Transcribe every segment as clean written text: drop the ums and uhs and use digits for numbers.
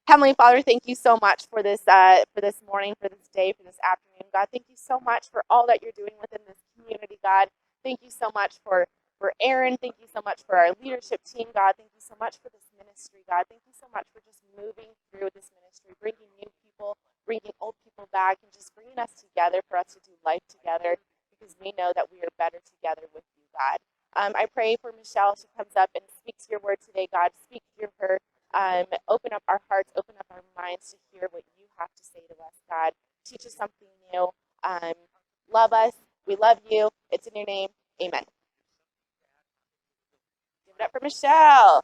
Heavenly Father, thank you so much for this morning, for this day, for this afternoon, God. Thank you so much for all that you're doing within this community, God. Thank you so much for Aaron. Thank you so much for our leadership team, God. Thank you so much for this ministry, God. Thank you so much for just moving through this ministry, bringing new people, bringing old people back, and just bringing us together for us to do life together, because we know that we are better together with you, God. I pray for Michelle. She comes up and speaks your word today, God. Speak through her. Open up our hearts, open up our minds to hear what you have to say to us, God. Teach us something new. Love us. We love you. It's in your name. Amen. Give it up for Michelle.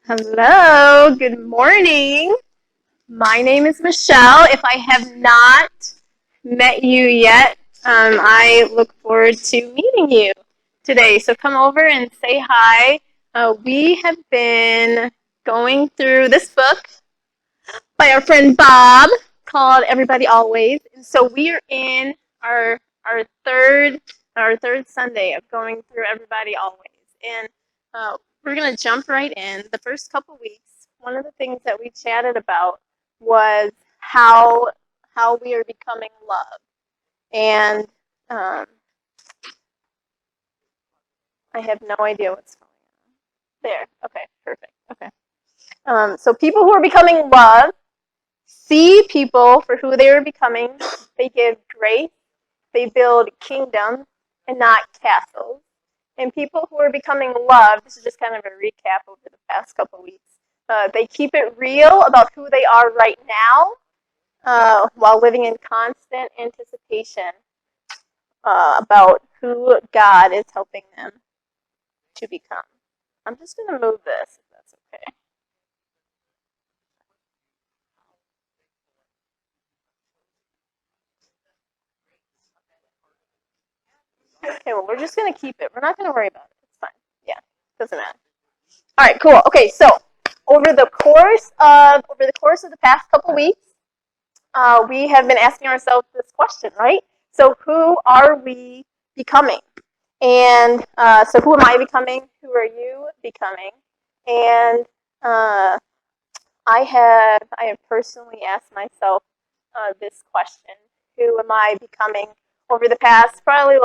Hello. Good morning. My name is Michelle. If I have not met you yet, I look forward to meeting you today. So come over and say hi. We have been going through this book by our friend Bob called Everybody Always. And so we are in our third Sunday of going through Everybody Always. And we're going to jump right in. The first couple weeks, one of the things that we chatted about was how we are becoming love. And I have no idea what's going on. There. Okay, perfect. Okay. So people who are becoming love see people for who they are becoming. They give grace. They build kingdoms and not castles. And people who are becoming love, this is just kind of a recap over the past couple weeks, they keep it real about who they are right now while living in constant anticipation about who God is helping them to become. I'm just going to move this, if that's okay. Okay, well, we're just going to keep it. We're not going to worry about it. It's fine. Yeah, doesn't matter. All right, cool. Okay, so over the course of the past couple weeks, we have been asking ourselves this question, right? So who are we becoming? And so who am I becoming? Who are you becoming? And I have personally asked myself this question: who am I becoming over the past probably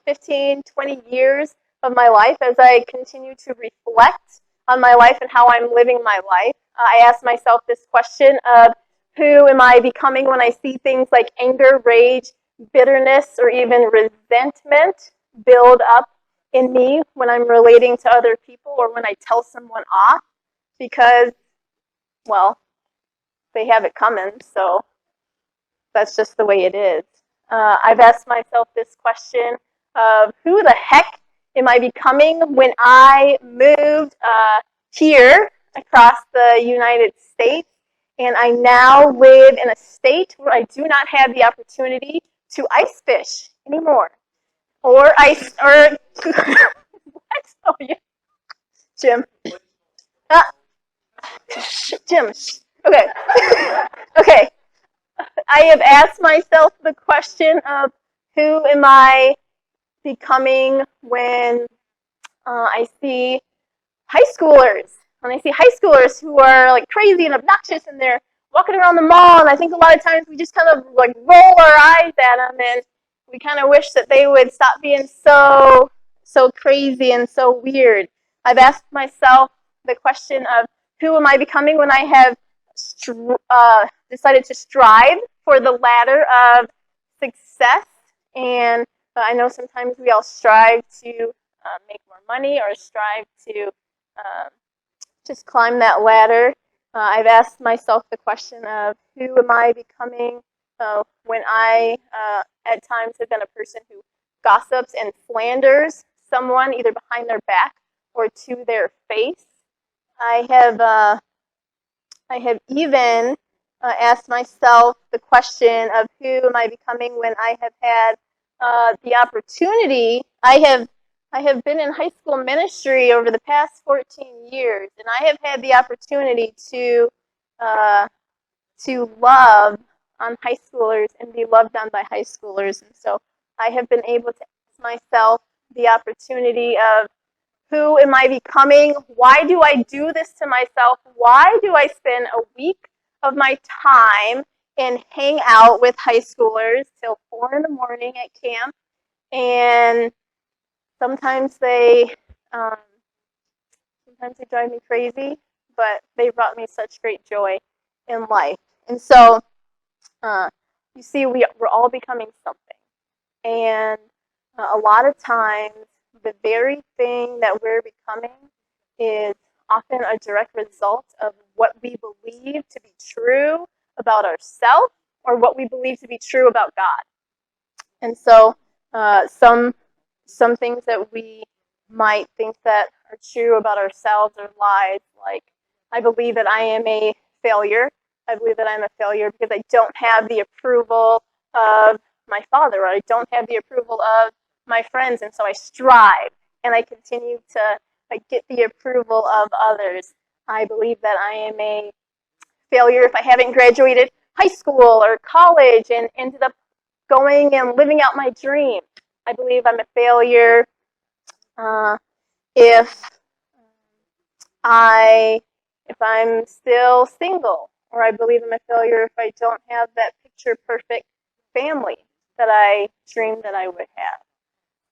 15, 20 years of my life as I continue to reflect on my life and how I'm living my life? I ask myself this question of who am I becoming when I see things like anger, rage, bitterness, or even resentment build up in me when I'm relating to other people or when I tell someone off, because, well, they have it coming, so that's just the way it is. I've asked myself this question of who the heck am I becoming when I moved here across the United States, and I now live in a state where I do not have the opportunity to ice fish anymore, or what? Oh yeah, Jim. Jim. Okay. Okay. I have asked myself the question of who am I becoming when I see high schoolers. When I see high schoolers who are like crazy and obnoxious and they're walking around the mall, and I think a lot of times we just kind of like roll our eyes at them, and we kind of wish that they would stop being so crazy and so weird. I've asked myself the question of who am I becoming when I have decided to strive for the ladder of success. And I know sometimes we all strive to make more money or strive to just climb that ladder. I've asked myself the question of who am I becoming when I at times have been a person who gossips and slanders someone either behind their back or to their face. I have even asked myself the question of who am I becoming when I have had the opportunity. I have been in high school ministry over the past 14 years, and I have had the opportunity to love on high schoolers and be loved on by high schoolers. And so I have been able to ask myself the opportunity of, who am I becoming? Why do I do this to myself? Why do I spend a week of my time and hang out with high schoolers till 4 in the morning at camp? And sometimes they drive me crazy, but they brought me such great joy in life. And so you see, we're all becoming something. And a lot of times, the very thing that we're becoming is often a direct result of what we believe to be true about ourselves or what we believe to be true about God. And so some things that we might think that are true about ourselves are lies, like, I believe that I am a failure. I believe that I'm a failure because I don't have the approval of my father, or I don't have the approval of my friends, and so I strive and I continue to get the approval of others. I believe that I am a failure if I haven't graduated high school or college and ended up going and living out my dream. I believe I'm a failure if I'm still single, or I believe I'm a failure if I don't have that picture perfect family that I dreamed that I would have.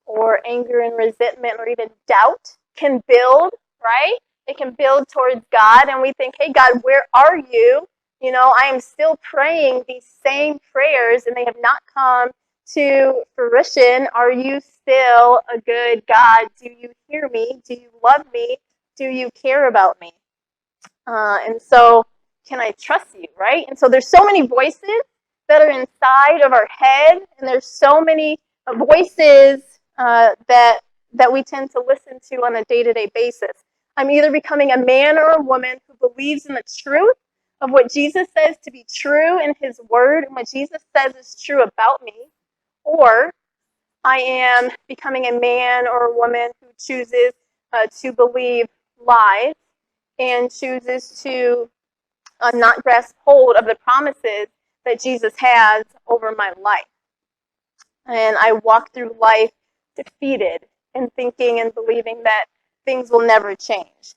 Or anger and resentment or even doubt can build, right? It can build towards God, and we think, hey, God, where are you? You know, I am still praying these same prayers, and they have not come to fruition. Are you still a good God? Do you hear me? Do you love me? Do you care about me? And so, can I trust you, right? And so there's so many voices that are inside of our head, and there's so many voices that we tend to listen to on a day-to-day basis. I'm either becoming a man or a woman who believes in the truth of what Jesus says to be true in his word and what Jesus says is true about me, or I am becoming a man or a woman who chooses to believe lies and chooses to not grasp hold of the promises that Jesus has over my life. And I walk through life defeated and thinking and believing that things will never change.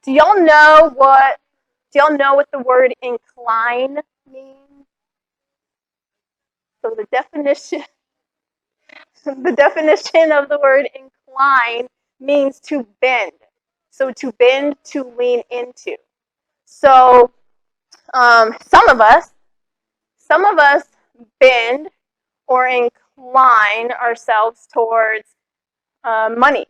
Do y'all know what the word incline means? So the definition of the word incline means to bend. So to bend, to lean into. So some of us bend or incline ourselves towards money.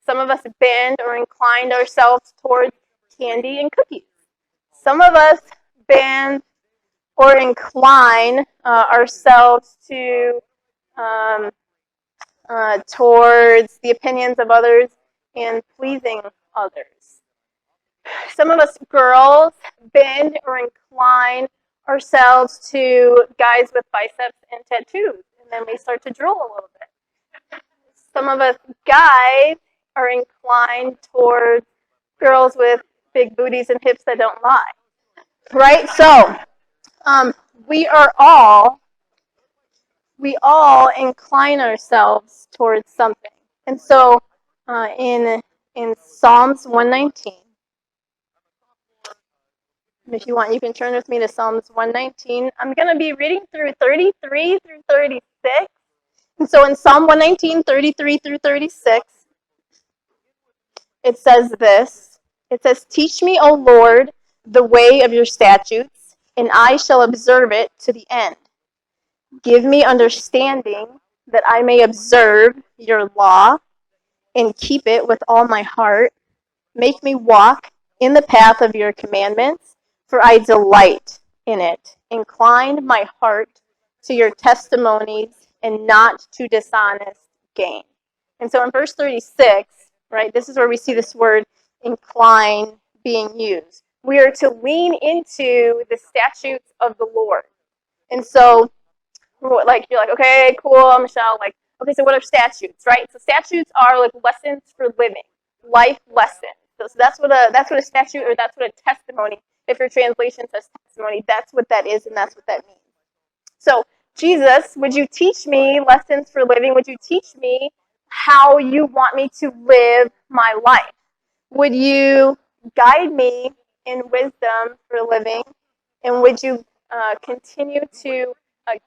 Some of us bend or incline ourselves towards candy and cookies. Some of us bend or incline ourselves to towards the opinions of others and pleasing others. Some of us girls bend or incline ourselves to guys with biceps and tattoos, and then we start to drool a little bit. Some of us guys are inclined towards girls with big booties and hips that don't lie, right? So we all incline ourselves towards something. And so in Psalms 119, if you want, you can turn with me to Psalms 119. I'm going to be reading through 33 through 36. And so in Psalm 119, 33 through 36, it says this. It says, "Teach me, O Lord, the way of your statutes, and I shall observe it to the end. Give me understanding that I may observe your law and keep it with all my heart. Make me walk in the path of your commandments, for I delight in it. Incline my heart to your testimonies and not to dishonest gain." And so in verse 36, right, this is where we see this word incline being used. We are to lean into the statutes of the Lord. And so, like, you're like, okay, cool, Michelle, like, okay, so what are statutes, right? So statutes are like lessons for living, life lessons. So that's what a statute, or that's what a testimony, if your translation says testimony, that's what that is, and that's what that means. So, Jesus, would you teach me lessons for living? Would you teach me how you want me to live my life? Would you guide me in wisdom for living? And would you continue to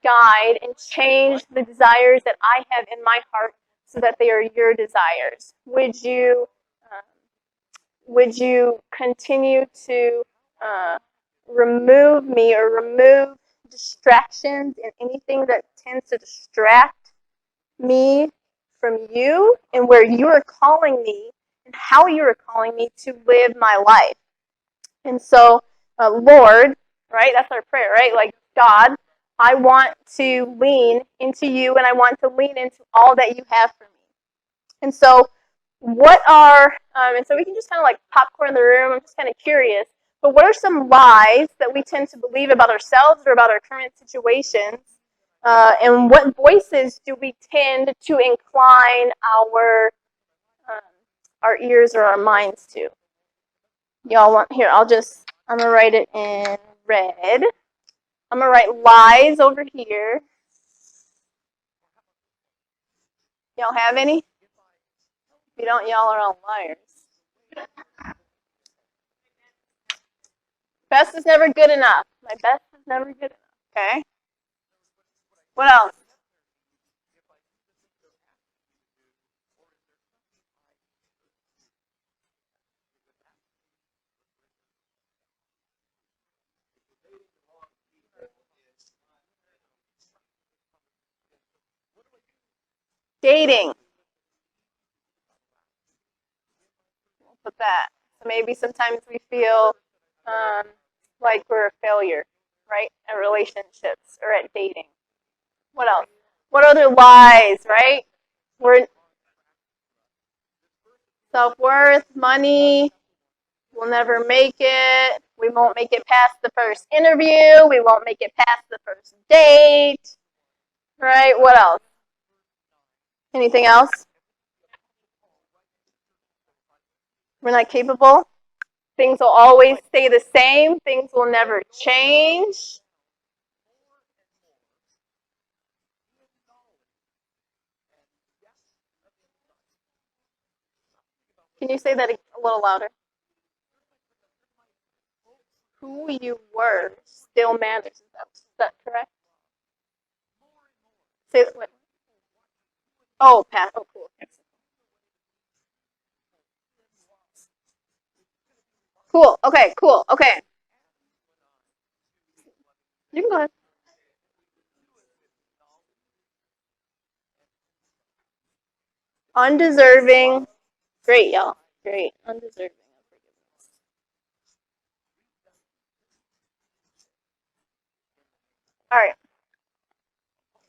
guide and change the desires that I have in my heart so that they are your desires? Would you continue to remove me, or remove distractions and anything that tends to distract me from you and where you are calling me and how you are calling me to live my life? And so, Lord, right, that's our prayer, right? Like, God, I want to lean into you, and I want to lean into all that you have for me. And so, and so we can just kind of like popcorn in the room. I'm just kind of curious, but what are some lies that we tend to believe about ourselves or about our current situations? And what voices do we tend to incline our ears or our minds to? Y'all want, here, I'm going to write it in red. I'm going to write lies over here. Y'all have any? If you don't, y'all are all liars. Best is never good enough. My best is never good enough. Okay. What else? Dating. We'll put that. So maybe sometimes we feel like we're a failure, right? At relationships or at dating. What else? What other lies, right? We're self-worth, money, we'll never make it. We won't make it past the first interview. We won't make it past the first date. Right? What else? Anything else? We're not capable. Things will always stay the same. Things will never change. Can you say that a little louder? Who you were still matters. Is that correct? Say that. What? Oh, past. Oh, cool. Cool. Okay. Cool. Okay. You can go ahead. Undeserving. Great, y'all. Great. Undeserving. All right.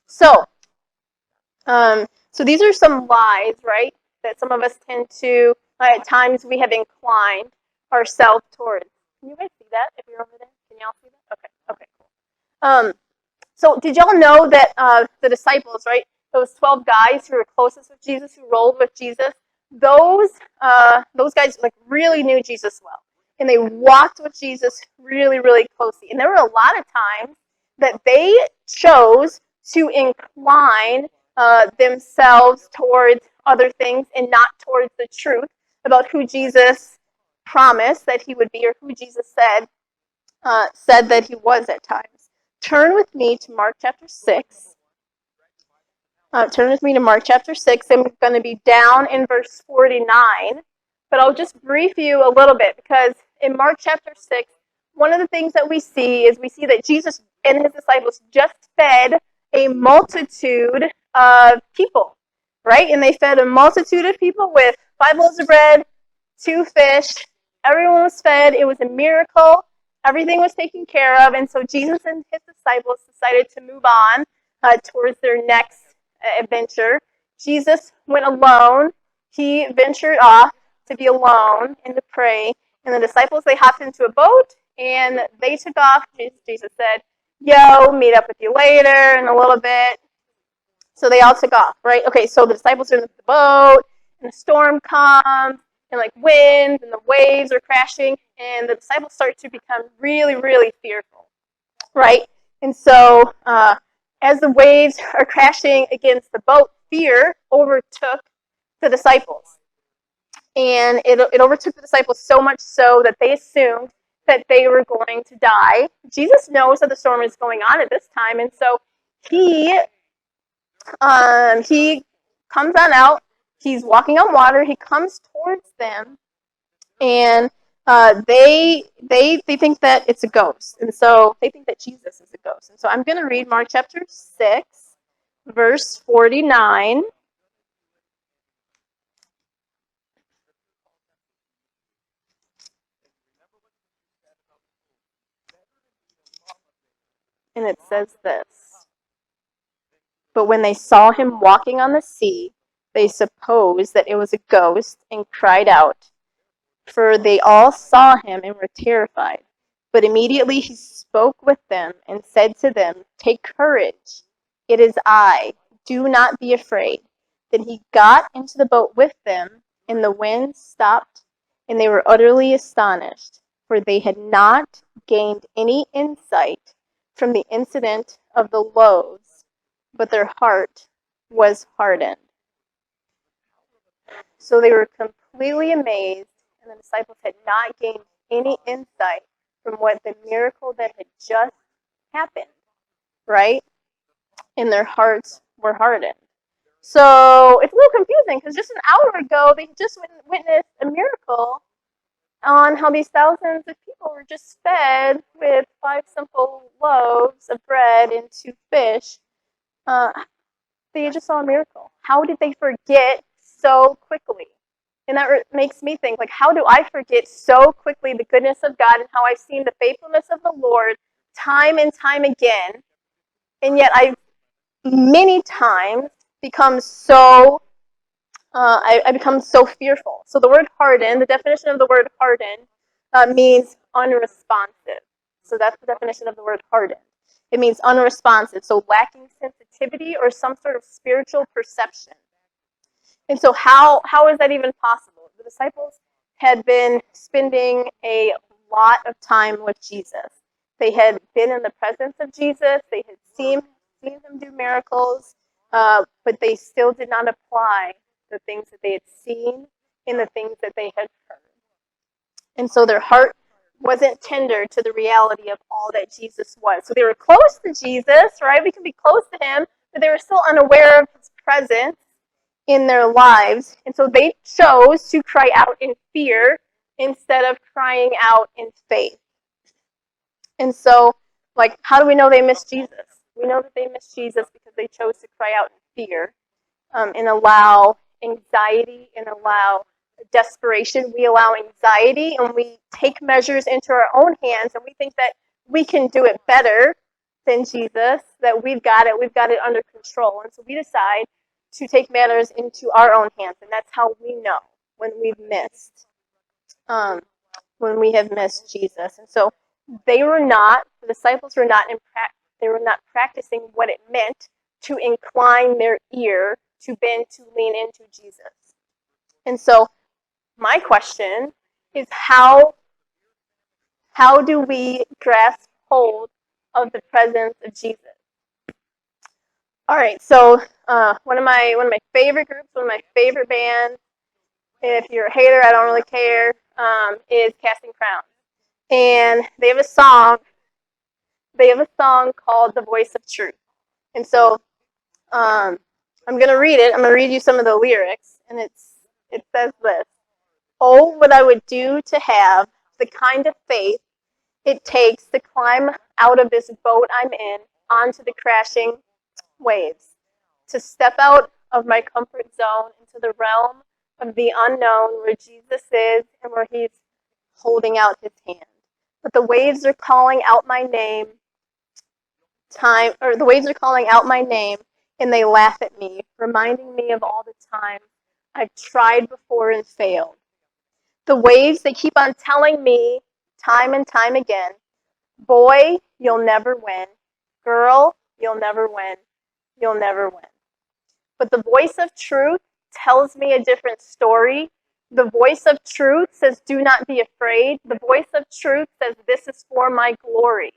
So these are some lies, right, that some of us tend to, at times we have inclined ourselves towards. Can you guys see that if you're over there? Can y'all see that? Okay, cool. So did y'all know that the disciples, right, those 12 guys who were closest with Jesus, who rolled with Jesus, those guys like really knew Jesus well, and they walked with Jesus really, really closely. And there were a lot of times that they chose to incline themselves towards other things and not towards the truth about who Jesus promised that he would be, or who Jesus said that he was at times. Turn with me to Mark chapter 6. Turn with me to Mark chapter 6. I'm going to be down in verse 49, but I'll just brief you a little bit, because in Mark chapter 6, one of the things that we see that Jesus and his disciples just fed a multitude of people, right? And they fed a multitude of people with 5 loaves of bread, 2 fish. Everyone was fed. It was a miracle. Everything was taken care of. And so Jesus and his disciples decided to move on towards their next adventure. Jesus went alone. He ventured off to be alone and to pray. And the disciples, they hopped into a boat and they took off. Jesus said, "Yo, meet up with you later in a little bit." So they all took off, right? Okay, so the disciples are in the boat, and the storm comes, and like winds and the waves are crashing, and the disciples start to become really, really fearful, right? And so as the waves are crashing against the boat, fear overtook the disciples. And it overtook the disciples so much so that they assumed that they were going to die. Jesus knows that the storm is going on at this time, and so he comes on out. He's walking on water. He comes towards them, and they think that it's a ghost, and so they think that Jesus is a ghost. And so I'm going to read Mark chapter 6, verse 49. And it says this: "But when they saw him walking on the sea, they supposed that it was a ghost and cried out, for they all saw him and were terrified. But immediately he spoke with them and said to them, 'Take courage, it is I, do not be afraid.' Then he got into the boat with them, and the wind stopped, and they were utterly astonished, for they had not gained any insight from the incident of the loaves, but their heart was hardened." So they were completely amazed, and the disciples had not gained any insight from what the miracle that had just happened, right? And their hearts were hardened. So it's a little confusing because just an hour ago they just witnessed a miracle on how these thousands of people were just fed with 5 simple loaves of bread and 2 fish. They just saw a miracle. How did they forget so quickly? And that makes me think, like, how do I forget so quickly the goodness of God and how I've seen the faithfulness of the Lord time and time again, and yet I've many times become so I become so fearful. So the word harden, the definition of the word harden means unresponsive. So that's the definition of the word harden. It means unresponsive, so lacking sensitivity or some sort of spiritual perception. And so how is that even possible? The disciples had been spending a lot of time with Jesus. They had been in the presence of Jesus. They had seen him do miracles, but they still did not apply the things that they had seen in the things that they had heard. And so their heart wasn't tender to the reality of all that Jesus was. So they were close to Jesus, right? We can be close to him, but they were still unaware of his presence in their lives. And so they chose to cry out in fear instead of crying out in faith. And so, like, how do we know they missed Jesus? We know that they missed Jesus because they chose to cry out in fear and allow anxiety and allow desperation. We allow anxiety and we take measures into our own hands, and we think that we can do it better than Jesus, that we've got it under control. And so we decide to take matters into our own hands, and that's how we know when we have missed Jesus. And so the disciples were not practicing what it meant to incline their ear, to bend, to lean into Jesus. And so my question is, how do we grasp hold of the presence of Jesus? All right, so one of my favorite groups, one of my favorite bands, if you're a hater, I don't really care, is Casting Crowns. And they have a song called "The Voice of Truth." And so I'm going to read it. I'm going to read you some of the lyrics, and it says this: "Oh, what I would do to have the kind of faith it takes to climb out of this boat I'm in onto the crashing waves, to step out of my comfort zone into the realm of the unknown where Jesus is and where he's holding out his hand. But the waves are calling out my name, and they laugh at me, reminding me of all the time I've tried before and failed. The waves, they keep on telling me time and time again, boy, you'll never win. Girl, you'll never win. You'll never win. But the voice of truth tells me a different story, The voice of truth says, do not be afraid. The voice of truth says, this is for my glory.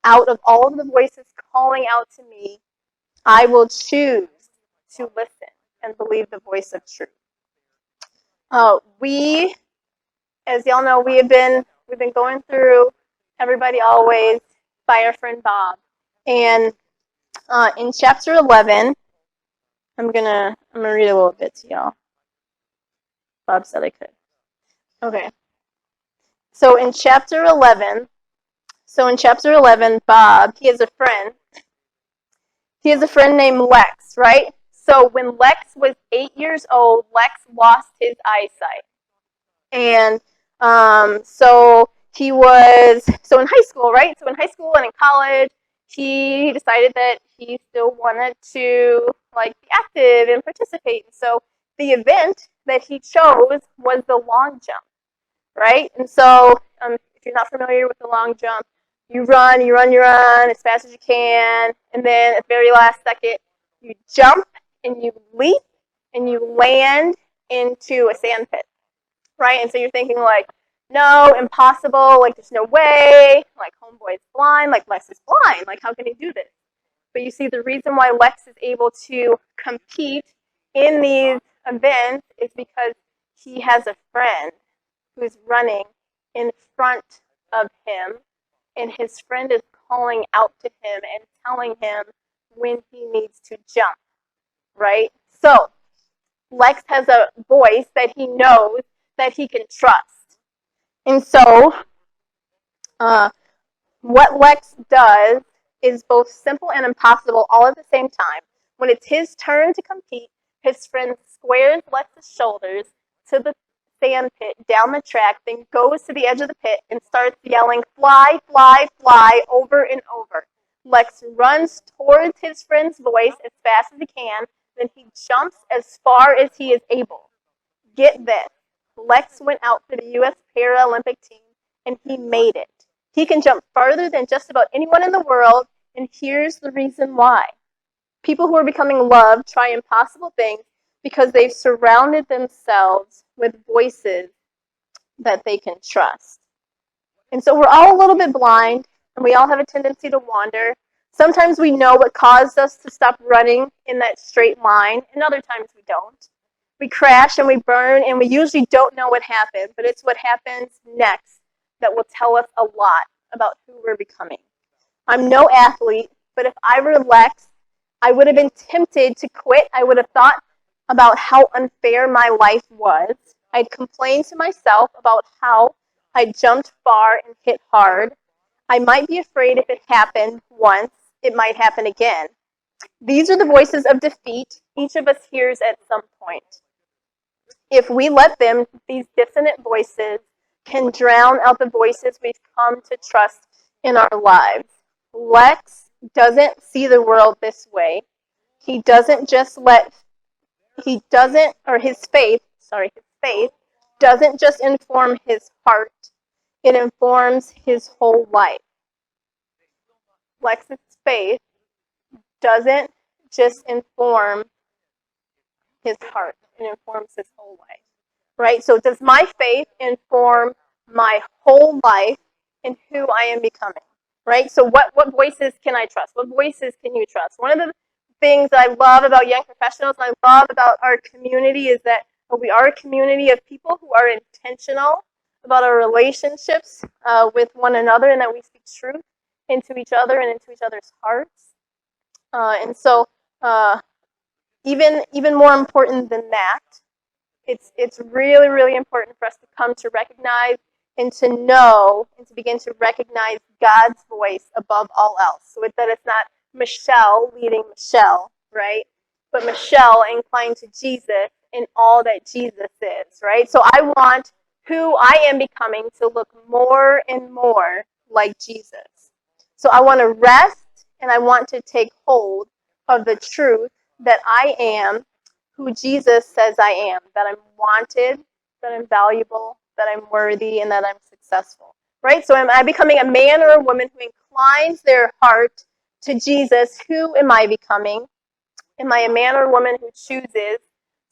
Out of all of the voices calling out to me, I will choose to listen and believe the voice of truth. We, as y'all know, we've been going through Everybody Always by our friend Bob. And in chapter 11, I'm gonna read a little bit to y'all. Bob said I could. Okay. So in chapter 11, Bob, he has a friend. He has a friend named Lex, right? So when Lex was 8 years old, Lex lost his eyesight. And so he was, so in high school, right? So in high school and in college, he decided that he still wanted to like be active and participate. So the event that he chose was the long jump, right? And so if you're not familiar with the long jump, you run as fast as you can, and then at the very last second, you jump and you leap and you land into a sand pit, right? And so you're thinking like, no, impossible, like there's no way, like homeboy's blind, like Lex is blind, like how can he do this? But you see, the reason why Lex is able to compete in these events is because he has a friend who's running in front of him, and his friend is calling out to him and telling him when he needs to jump, right? So Lex has a voice that he knows that he can trust. And so what Lex does is both simple and impossible all at the same time. When it's his turn to compete, his friend squares Lex's shoulders to the sand pit down the track, then goes to the edge of the pit and starts yelling, fly, fly, fly, over and over. Lex runs towards his friend's voice as fast as he can, then he jumps as far as he is able. Get this, Lex went out for the U.S. Paralympic team, and he made it. He can jump farther than just about anyone in the world, and here's the reason why. People who are becoming loved try impossible things because they've surrounded themselves with voices that they can trust. And so we're all a little bit blind, and we all have a tendency to wander. Sometimes we know what caused us to stop running in that straight line, and other times we don't. We crash and we burn, and we usually don't know what happened, but it's what happens next that will tell us a lot about who we're becoming. I'm no athlete, but if I were Lex, I would have been tempted to quit. I would have thought about how unfair my life was. I'd complain to myself about how I jumped far and hit hard. I might be afraid if it happened once, it might happen again. These are the voices of defeat each of us hears at some point. If we let them, these dissonant voices can drown out the voices we've come to trust in our lives. Lex doesn't see the world this way. His faith doesn't just inform his heart, it informs his whole life. Lex's faith doesn't just inform his heart, it informs his whole life. Right? So does my faith inform my whole life and who I am becoming? Right? So what voices can I trust? What voices can you trust? One of the things that I love about Young Professionals and I love about our community is that we are a community of people who are intentional about our relationships with one another, and that we speak truth into each other and into each other's hearts. And so even more important than that, it's really, really important for us to come to recognize and to know and to begin to recognize God's voice above all else. So that it's not Michelle leading Michelle, right? But Michelle inclined to Jesus in all that Jesus is, right? So I want who I am becoming to look more and more like Jesus. So I want to rest and I want to take hold of the truth that I am who Jesus says I am, that I'm wanted, that I'm valuable, that I'm worthy, and that I'm successful, right? So am I becoming a man or a woman who inclines their heart to Jesus? Who am I becoming? Am I a man or a woman who chooses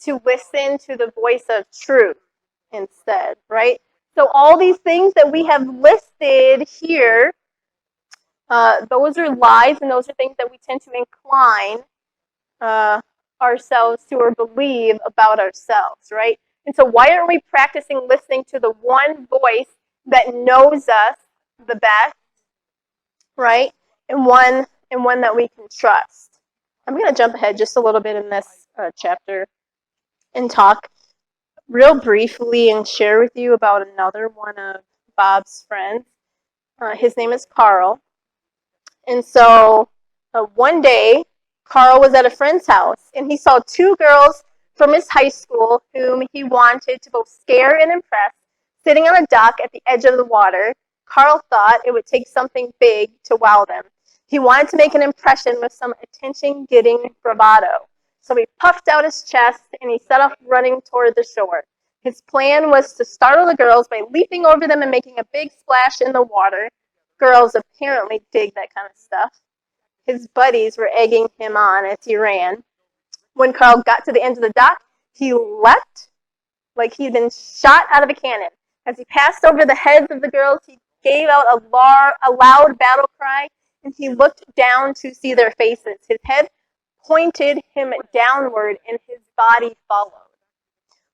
to listen to the voice of truth? instead, right? So all these things that we have listed here, those are lies, and those are things that we tend to incline ourselves to or believe about ourselves, right? And so why aren't we practicing listening to the one voice that knows us the best, right? And one that we can trust. I'm going to jump ahead just a little bit in this chapter and talk real briefly and share with you about another one of Bob's friends. His name is Carl. And so one day, Carl was at a friend's house, and he saw two girls from his high school whom he wanted to both scare and impress, sitting on a dock at the edge of the water. Carl thought it would take something big to wow them. He wanted to make an impression with some attention-getting bravado. So he puffed out his chest, and he set off running toward the shore. His plan was to startle the girls by leaping over them and making a big splash in the water. Girls apparently dig that kind of stuff. His buddies were egging him on as he ran. When Carl got to the end of the dock, he leapt like he'd been shot out of a cannon. As he passed over the heads of the girls, he gave out a loud battle cry, and he looked down to see their faces. His head pointed him downward, and his body followed.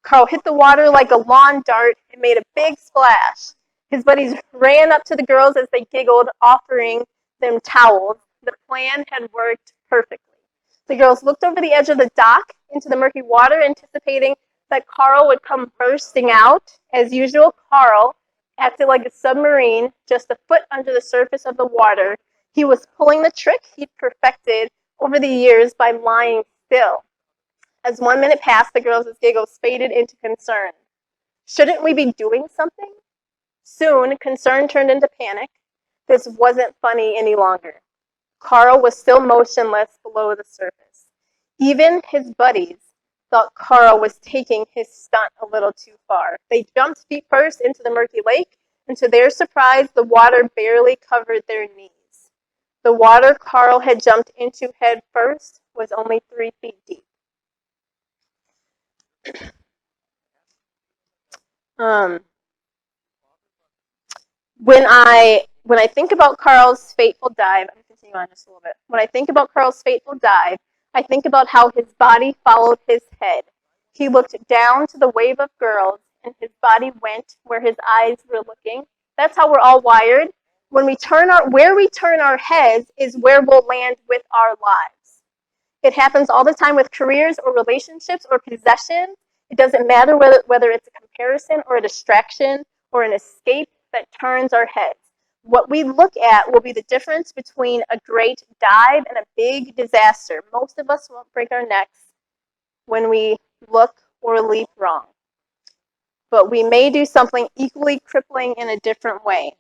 Carl hit the water like a lawn dart and made a big splash. His buddies ran up to the girls as they giggled, offering them towels. The plan had worked perfectly. The girls looked over the edge of the dock into the murky water, anticipating that Carl would come bursting out. As usual, Carl acted like a submarine just a foot under the surface of the water. He was pulling the trick he'd perfected over the years by lying still. As 1 minute passed, the girls' giggles faded into concern. Shouldn't we be doing something? Soon, concern turned into panic. This wasn't funny any longer. Carl was still motionless below the surface. Even his buddies thought Carl was taking his stunt a little too far. They jumped feet first into the murky lake, and to their surprise, the water barely covered their knees. The water Carl had jumped into head first was only 3 feet deep. When I think about Carl's fateful dive, I'm going to continue on just a little bit. When I think about Carl's fateful dive, I think about how his body followed his head. He looked down to the wave of girls, and his body went where his eyes were looking. That's how we're all wired. Where we turn our heads is where we'll land with our lives. It happens all the time with careers or relationships or possessions. It doesn't matter whether it's a comparison or a distraction or an escape that turns our heads. What we look at will be the difference between a great dive and a big disaster. Most of us won't break our necks when we look or leap wrong. But we may do something equally crippling in a different way.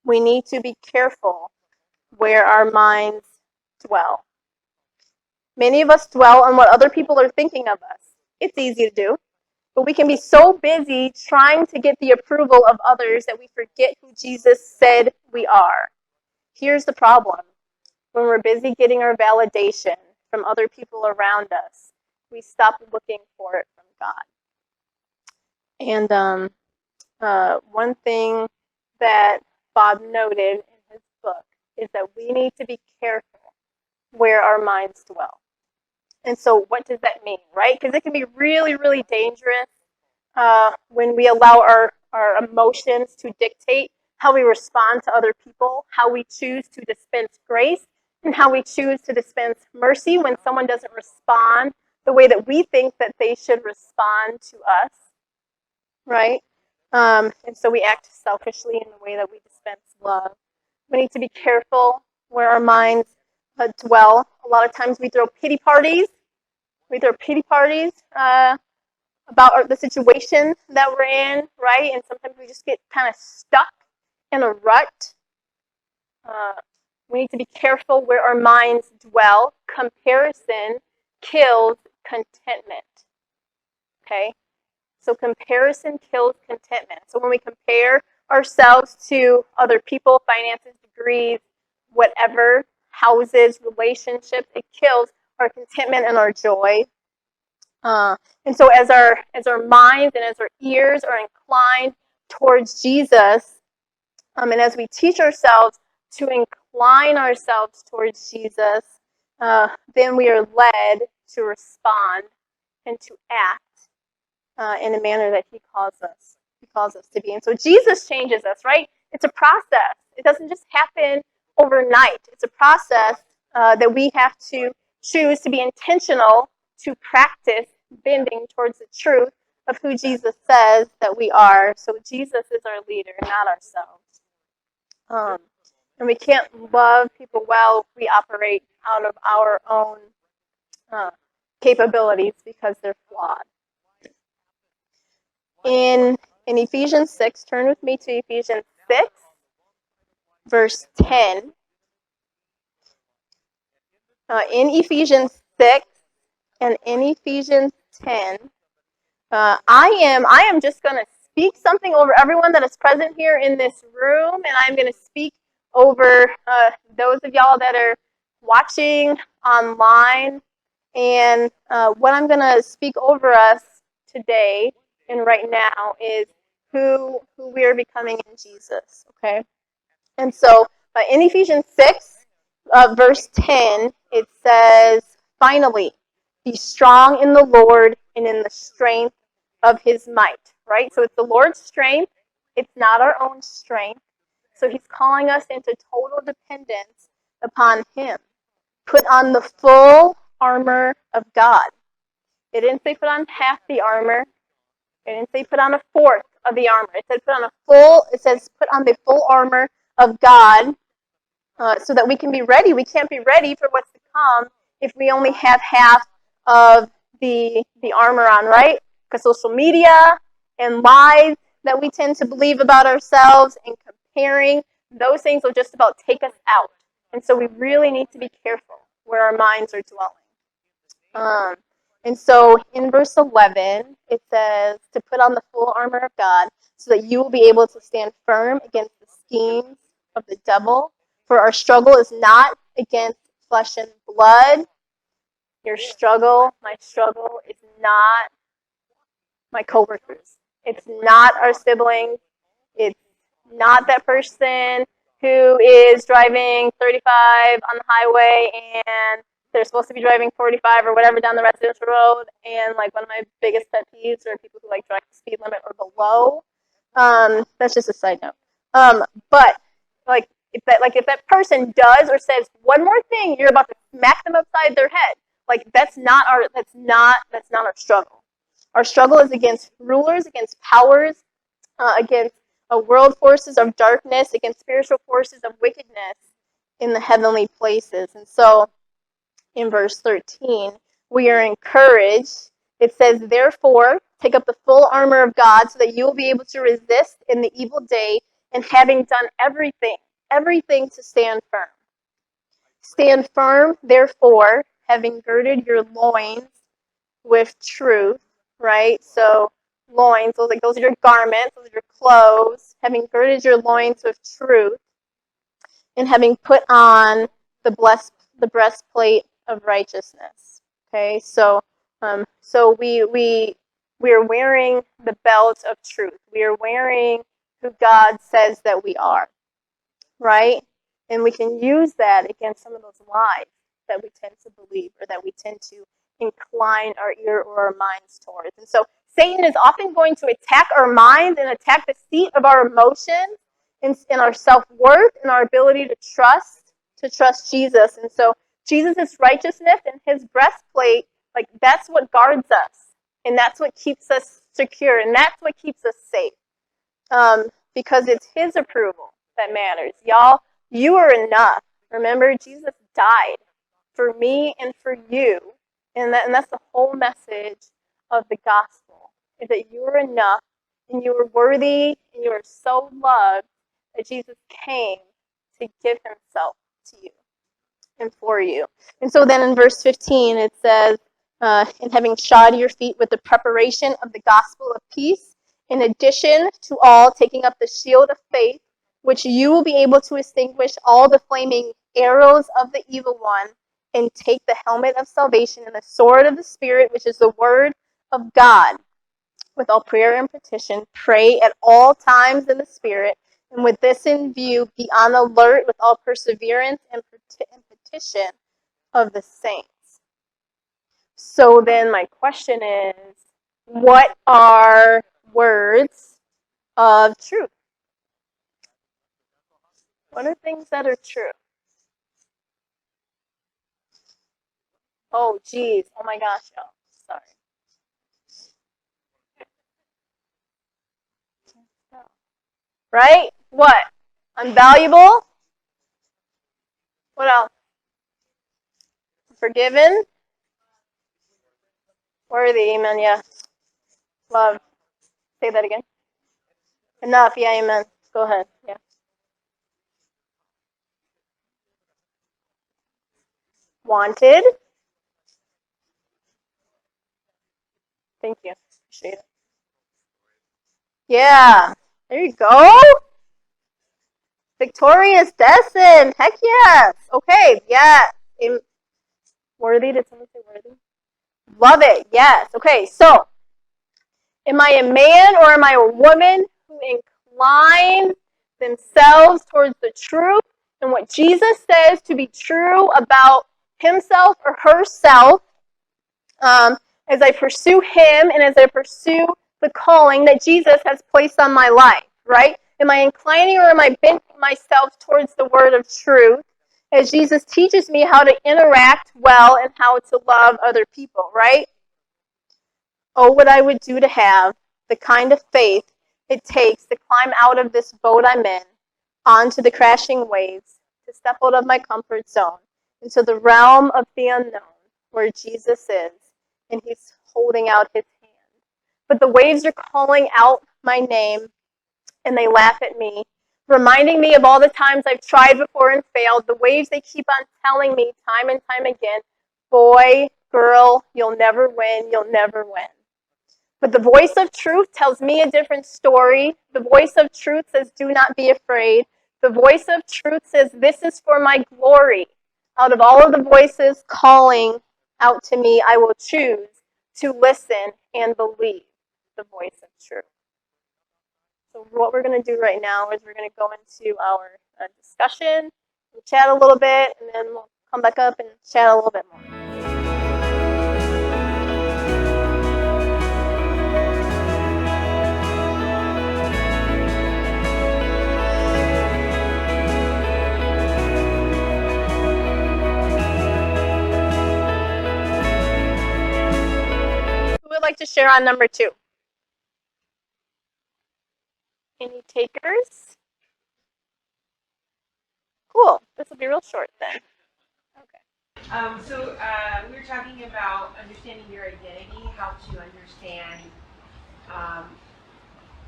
We need to be careful where our minds dwell. Many of us dwell on what other people are thinking of us. It's easy to do. But we can be so busy trying to get the approval of others that we forget who Jesus said we are. Here's the problem. When we're busy getting our validation from other people around us, we stop looking for it from God. And one thing that Bob noted in his book is that we need to be careful where our minds dwell. And so what does that mean, right? Because it can be really, really dangerous when we allow our emotions to dictate how we respond to other people, how we choose to dispense grace, and how we choose to dispense mercy when someone doesn't respond the way that we think that they should respond to us, right? And so we act selfishly in the way that we dispense love. We need to be careful where our minds dwell. A lot of times we throw pity parties. About the situation that we're in, right? And sometimes we just get kind of stuck in a rut. We need to be careful where our minds dwell. Comparison kills contentment. Okay? So comparison kills contentment. So when we compare ourselves to other people, finances, degrees, whatever, houses, relationships, it kills our contentment and our joy. And so as our minds and as our ears are inclined towards Jesus, and as we teach ourselves to incline ourselves towards Jesus, then we are led to respond and to act in a manner that He calls us to be. And so Jesus changes us, right? It's a process. It doesn't just happen overnight. It's a process that we have to choose to be intentional to practice bending towards the truth of who Jesus says that we are. So Jesus is our leader, not ourselves. And we can't love people well if we operate out of our own capabilities because they're flawed. In Ephesians 6, turn with me to Ephesians 6, verse 10. In Ephesians 6 and in Ephesians 10, I am just going to speak something over everyone that is present here in this room, and I'm going to speak over those of y'all that are watching online. And what I'm going to speak over us today and right now is who we are becoming in Jesus, okay? And so in Ephesians 6, verse 10, it says, finally, be strong in the Lord and in the strength of His might, right? So it's the Lord's strength. It's not our own strength. So He's calling us into total dependence upon Him. Put on the full armor of God. It didn't say put on half the armor. It didn't say put on a fourth of the armor. It said it says put on the full armor of God so that we can be ready. We can't be ready for what's to come if we only have half of the armor on, right? Because social media and lies that we tend to believe about ourselves and comparing, those things will just about take us out. And so we really need to be careful where our minds are dwelling. And so in verse 11, it says to put on the full armor of God so that you will be able to stand firm against the schemes of the devil. For our struggle is not against flesh and blood. Your struggle, my struggle, is not my coworkers. It's not our siblings. It's not that person who is driving 35 on the highway and they're supposed to be driving 45 or whatever down the residential road. And like one of my biggest pet peeves are people who like drive the speed limit or below. That's just a side note. But if that person does or says one more thing, you're about to smack them upside their head. Like that's not our struggle. Our struggle is against rulers, against powers, against world forces of darkness, against spiritual forces of wickedness in the heavenly places. And so in verse 13, we are encouraged. It says, therefore, take up the full armor of God so that you will be able to resist in the evil day, and having done everything to stand firm. Stand firm, therefore, having girded your loins with truth, right? So loins, those are your garments, those are your clothes, having girded your loins with truth, and having put on the breastplate of righteousness. Okay, so we are wearing the belt of truth. We are wearing who God says that we are, right? And we can use that against some of those lies that we tend to believe or that we tend to incline our ear or our minds towards. And so Satan is often going to attack our minds and attack the seat of our emotions in our self-worth and our ability to trust Jesus. And so Jesus' righteousness and His breastplate, like that's what guards us. And that's what keeps us secure. And that's what keeps us safe. Because it's His approval that matters. Y'all, you are enough. Remember, Jesus died for me and for you. And that's the whole message of the gospel, is that you are enough and you are worthy and you are so loved that Jesus came to give Himself to you and for you. And so then in verse 15 it says, and having shod your feet with the preparation of the gospel of peace, in addition to all taking up the shield of faith, which you will be able to extinguish all the flaming arrows of the evil one, and take the helmet of salvation and the sword of the Spirit, which is the word of God. With all prayer and petition, pray at all times in the Spirit, and with this in view, be on alert with all perseverance and petition of the saints. So then my question is, what are words of truth? What are things that are true? Oh, geez. Oh, my gosh, y'all. Sorry. Right? What? Unvaluable? What else? Forgiven? Worthy, amen, yeah. Love. Say that again. Enough, yeah, amen. Go ahead, yeah. Wanted? Thank you. Appreciate it. Yeah. There you go. Victorious, destined. Heck yes. Okay, yes. Worthy, did someone say worthy? Love it, yes. Okay, so am I a man or am I a woman who inclines themselves towards the truth and what Jesus says to be true about himself or herself as I pursue him and as I pursue the calling that Jesus has placed on my life, right? Am I inclining or am I bending myself towards the word of truth as Jesus teaches me how to interact well and how to love other people, right? Oh, what I would do to have the kind of faith it takes to climb out of this boat I'm in onto the crashing waves, to step out of my comfort zone into the realm of the unknown where Jesus is, and he's holding out his hand. But the waves are calling out my name, and they laugh at me, reminding me of all the times I've tried before and failed. The waves, they keep on telling me time and time again, boy, girl, you'll never win, you'll never win. But the voice of truth tells me a different story. The voice of truth says, do not be afraid. The voice of truth says, this is for my glory. Out of all of the voices calling out to me, I will choose to listen and believe the voice of truth. So what we're going to do right now is we're going to go into our discussion, we'll chat a little bit, and then we'll come back up and chat a little bit more. Who would like to share on number 2? Any takers? Cool. This will be real short then. Okay. So we were talking about understanding your identity, how to understand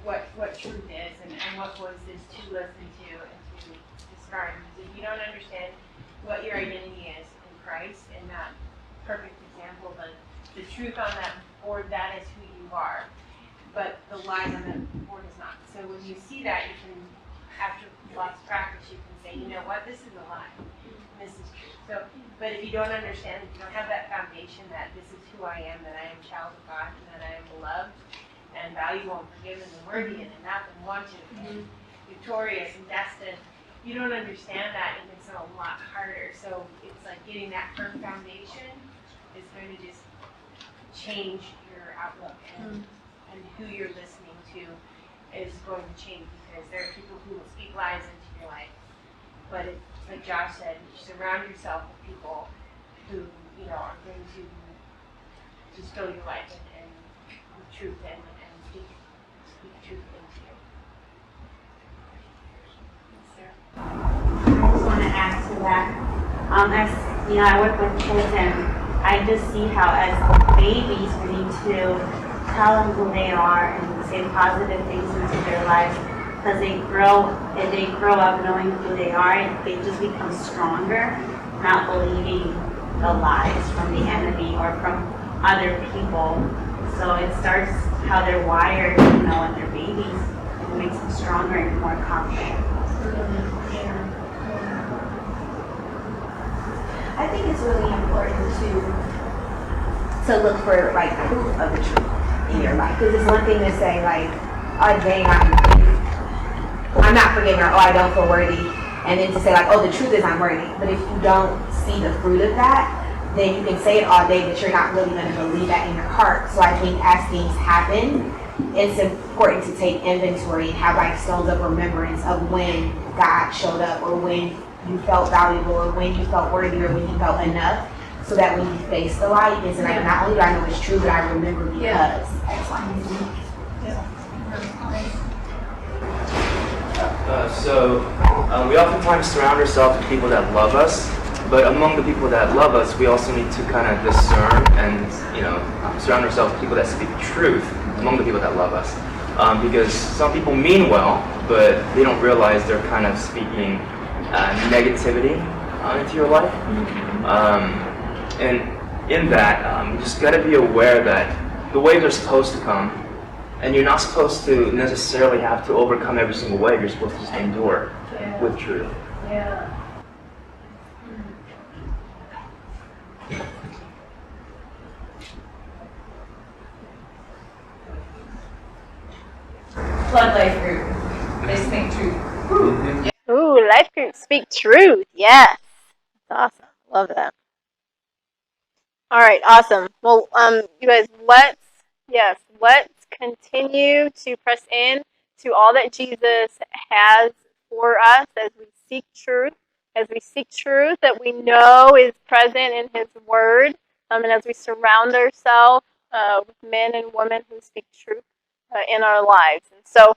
what truth is and what voices to listen to and to discard. Because if you don't understand what your identity is in Christ, and that perfect example, the truth on that board, that is who you are. But the lies on the board is not. So when you see that, you can, after lots of practice, you can say, you know what, this is a lie. This is true. So, but if you don't understand, if you don't have that foundation that this is who I am, that I am a child of God, and that I am beloved, and valuable, and forgiven, and worthy, and enough, and wanted, and victorious, and destined, you don't understand that, it makes it a lot harder. So it's like getting that firm foundation is going to just change your outlook, and who you're listening to is going to change, because there are people who will speak lies into your life. But it's like Josh said, surround yourself with people who, are going to fill your life and with truth and speak truth into you. Yes, I just want to add to that. As I work with kids, and I just see how as babies we need to tell them who they are and say positive things into their lives, because they grow up knowing who they are, and they just become stronger, not believing the lies from the enemy or from other people. So it starts how they're wired, when they're babies. It makes them stronger and more confident. I think it's really important to look for like proof of the truth in your life. Because it's one thing to say like, oh dang, I'm not forgiven, or oh I don't feel worthy, and then to say like, oh the truth is I'm worthy. But if you don't see the fruit of that, then you can say it all day, but you're not really going to believe that in your heart. So I think as things happen, it's important to take inventory and have like stones of remembrance of when God showed up, or when you felt valuable, or when you felt worthy, or when you felt enough, so that when you face the lie, you can say like, not only do I know it's true, but I remember because X, Y, and Z. We oftentimes surround ourselves with people that love us, but among the people that love us, we also need to kind of discern and surround ourselves with people that speak truth among the people that love us, because some people mean well, but they don't realize they're kind of speaking negativity into your life. And in that, you just got to be aware that the waves are supposed to come, and you're not supposed to necessarily have to overcome every single wave. You're supposed to just endure with truth. Yeah. Flood life group. They speak truth. Ooh, life group speak truth. Yes. That's awesome. Love that. All right, awesome. Well, you guys, let's continue to press in to all that Jesus has for us as we seek truth, that we know is present in His Word, and as we surround ourselves with men and women who speak truth in our lives. And so,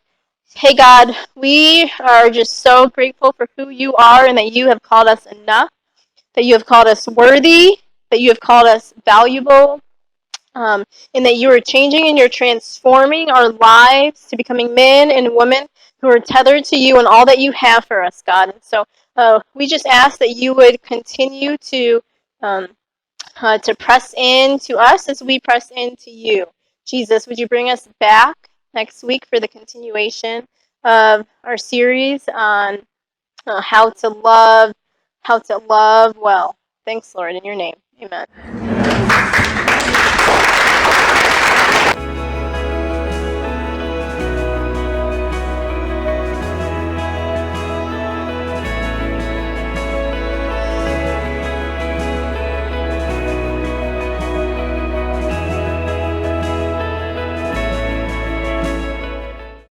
hey God, we are just so grateful for who you are and that you have called us enough, that you have called us worthy, that you have called us valuable, and that you are changing and you're transforming our lives to becoming men and women who are tethered to you and all that you have for us, God. And so we just ask that you would continue to press in to us as we press into you. Jesus, would you bring us back next week for the continuation of our series on how to love well. Thanks, Lord, in your name. Amen.